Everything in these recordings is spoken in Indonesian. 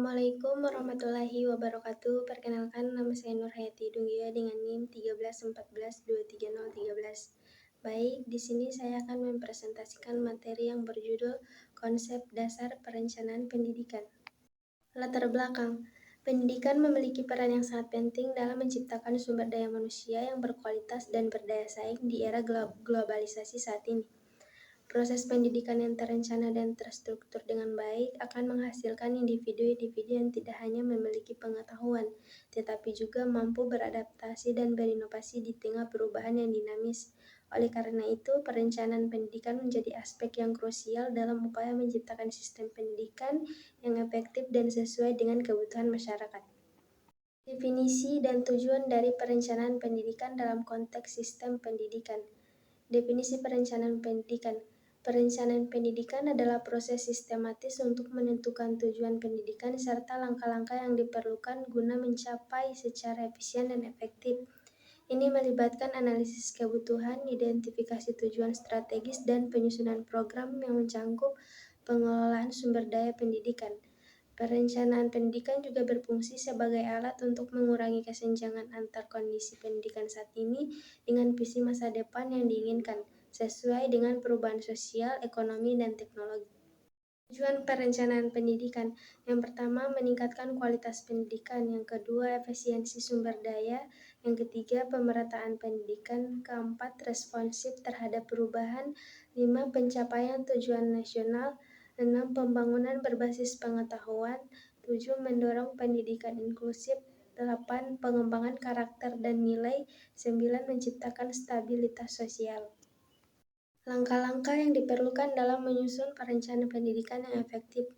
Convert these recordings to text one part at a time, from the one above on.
Assalamualaikum warahmatullahi wabarakatuh. Perkenalkan, nama saya Nurhayati Dungia dengan NIM 1314230313. Baik, di sini saya akan mempresentasikan materi yang berjudul Konsep Dasar Perencanaan Pendidikan. Latar belakang, pendidikan memiliki peran yang sangat penting dalam menciptakan sumber daya manusia yang berkualitas dan berdaya saing di era globalisasi saat ini. Proses pendidikan yang terencana dan terstruktur dengan baik akan menghasilkan individu-individu yang tidak hanya memiliki pengetahuan, tetapi juga mampu beradaptasi dan berinovasi di tengah perubahan yang dinamis. Oleh karena itu, perencanaan pendidikan menjadi aspek yang krusial dalam upaya menciptakan sistem pendidikan yang efektif dan sesuai dengan kebutuhan masyarakat. Definisi dan tujuan dari perencanaan pendidikan dalam konteks sistem pendidikan. Definisi perencanaan pendidikan. Perencanaan pendidikan adalah proses sistematis untuk menentukan tujuan pendidikan serta langkah-langkah yang diperlukan guna mencapai secara efisien dan efektif. Ini melibatkan analisis kebutuhan, identifikasi tujuan strategis, dan penyusunan program yang mencangkup pengelolaan sumber daya pendidikan. Perencanaan pendidikan juga berfungsi sebagai alat untuk mengurangi kesenjangan antar kondisi pendidikan saat ini dengan visi masa depan yang diinginkan, sesuai dengan perubahan sosial, ekonomi, dan teknologi. Tujuan perencanaan pendidikan. Yang pertama, meningkatkan kualitas pendidikan. Yang kedua, efisiensi sumber daya. Yang ketiga, pemerataan pendidikan. Keempat, responsif terhadap perubahan. 5, pencapaian tujuan nasional. 6, pembangunan berbasis pengetahuan. 7, mendorong pendidikan inklusif. 8, pengembangan karakter dan nilai. 9, menciptakan stabilitas sosial. Langkah-langkah yang diperlukan dalam menyusun perencanaan pendidikan yang efektif.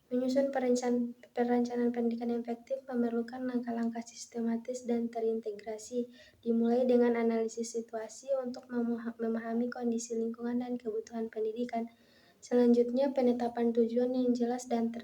Menyusun perencanaan pendidikan yang efektif memerlukan langkah-langkah sistematis dan terintegrasi, dimulai dengan analisis situasi untuk memahami kondisi lingkungan dan kebutuhan pendidikan. Selanjutnya, penetapan tujuan yang jelas dan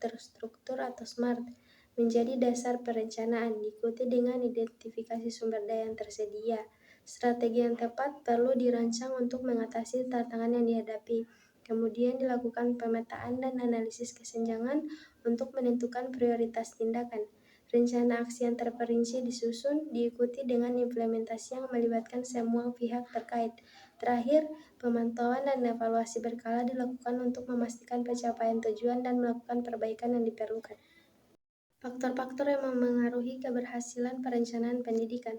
terstruktur atau SMART menjadi dasar perencanaan, diikuti dengan identifikasi sumber daya yang tersedia. Strategi yang tepat perlu dirancang untuk mengatasi tantangan yang dihadapi. Kemudian dilakukan pemetaan dan analisis kesenjangan untuk menentukan prioritas tindakan. Rencana aksi yang terperinci disusun, diikuti dengan implementasi yang melibatkan semua pihak terkait. Terakhir, pemantauan dan evaluasi berkala dilakukan untuk memastikan pencapaian tujuan dan melakukan perbaikan yang diperlukan. Faktor-faktor yang memengaruhi keberhasilan perencanaan pendidikan.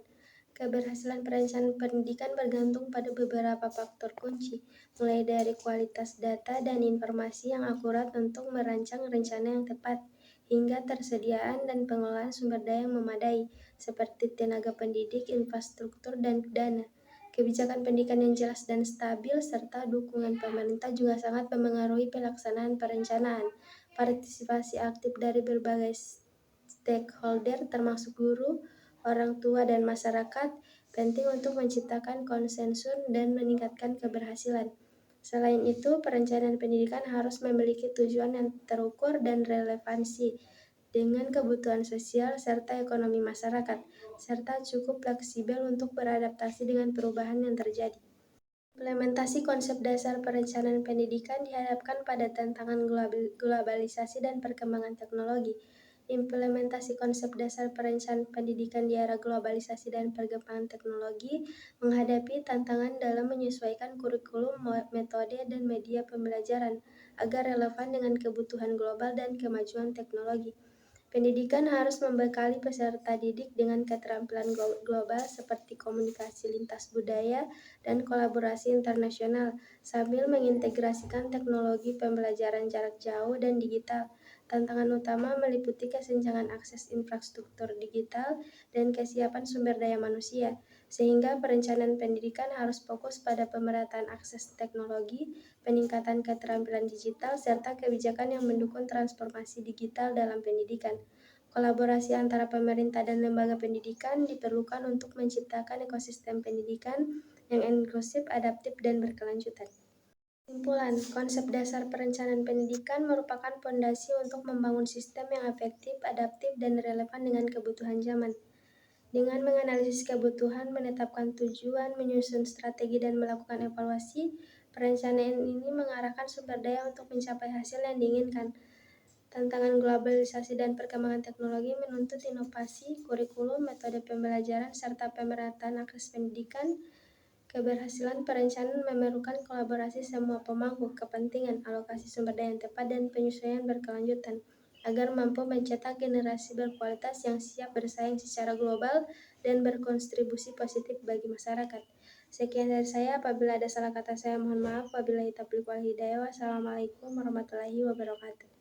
Keberhasilan perencanaan pendidikan bergantung pada beberapa faktor kunci, mulai dari kualitas data dan informasi yang akurat untuk merancang rencana yang tepat, hingga tersediaan dan pengelolaan sumber daya yang memadai, seperti tenaga pendidik, infrastruktur, dan dana. Kebijakan pendidikan yang jelas dan stabil, serta dukungan pemerintah juga sangat memengaruhi pelaksanaan perencanaan. Partisipasi aktif dari berbagai stakeholder termasuk guru, orang tua, dan masyarakat penting untuk menciptakan konsensus dan meningkatkan keberhasilan. Selain itu, perencanaan pendidikan harus memiliki tujuan yang terukur dan relevansi dengan kebutuhan sosial serta ekonomi masyarakat, serta cukup fleksibel untuk beradaptasi dengan perubahan yang terjadi. Implementasi konsep dasar perencanaan pendidikan dihadapkan pada tantangan globalisasi dan perkembangan teknologi. Implementasi konsep dasar perencanaan pendidikan di era globalisasi dan perkembangan teknologi menghadapi tantangan dalam menyesuaikan kurikulum, metode, dan media pembelajaran agar relevan dengan kebutuhan global dan kemajuan teknologi. Pendidikan harus membekali peserta didik dengan keterampilan global seperti komunikasi lintas budaya dan kolaborasi internasional, sambil mengintegrasikan teknologi pembelajaran jarak jauh dan digital. Tantangan utama meliputi kesenjangan akses infrastruktur digital dan kesiapan sumber daya manusia, sehingga perencanaan pendidikan harus fokus pada pemerataan akses teknologi, peningkatan keterampilan digital, serta kebijakan yang mendukung transformasi digital dalam pendidikan. Kolaborasi antara pemerintah dan lembaga pendidikan diperlukan untuk menciptakan ekosistem pendidikan yang inklusif, adaptif, dan berkelanjutan. Kesimpulan, konsep dasar perencanaan pendidikan merupakan fondasi untuk membangun sistem yang efektif, adaptif, dan relevan dengan kebutuhan zaman. Dengan menganalisis kebutuhan, menetapkan tujuan, menyusun strategi, dan melakukan evaluasi, perencanaan ini mengarahkan sumber daya untuk mencapai hasil yang diinginkan. Tantangan globalisasi dan perkembangan teknologi menuntut inovasi, kurikulum, metode pembelajaran, serta pemerataan akses pendidikan. Keberhasilan perencanaan memerlukan kolaborasi semua pemangku kepentingan, alokasi sumber daya yang tepat, dan penyesuaian berkelanjutan agar mampu mencetak generasi berkualitas yang siap bersaing secara global dan berkontribusi positif bagi masyarakat. Sekian dari saya. Apabila ada salah kata saya mohon maaf. Wabillahi taufiq wal hidayah. Wassalamualaikum warahmatullahi wabarakatuh.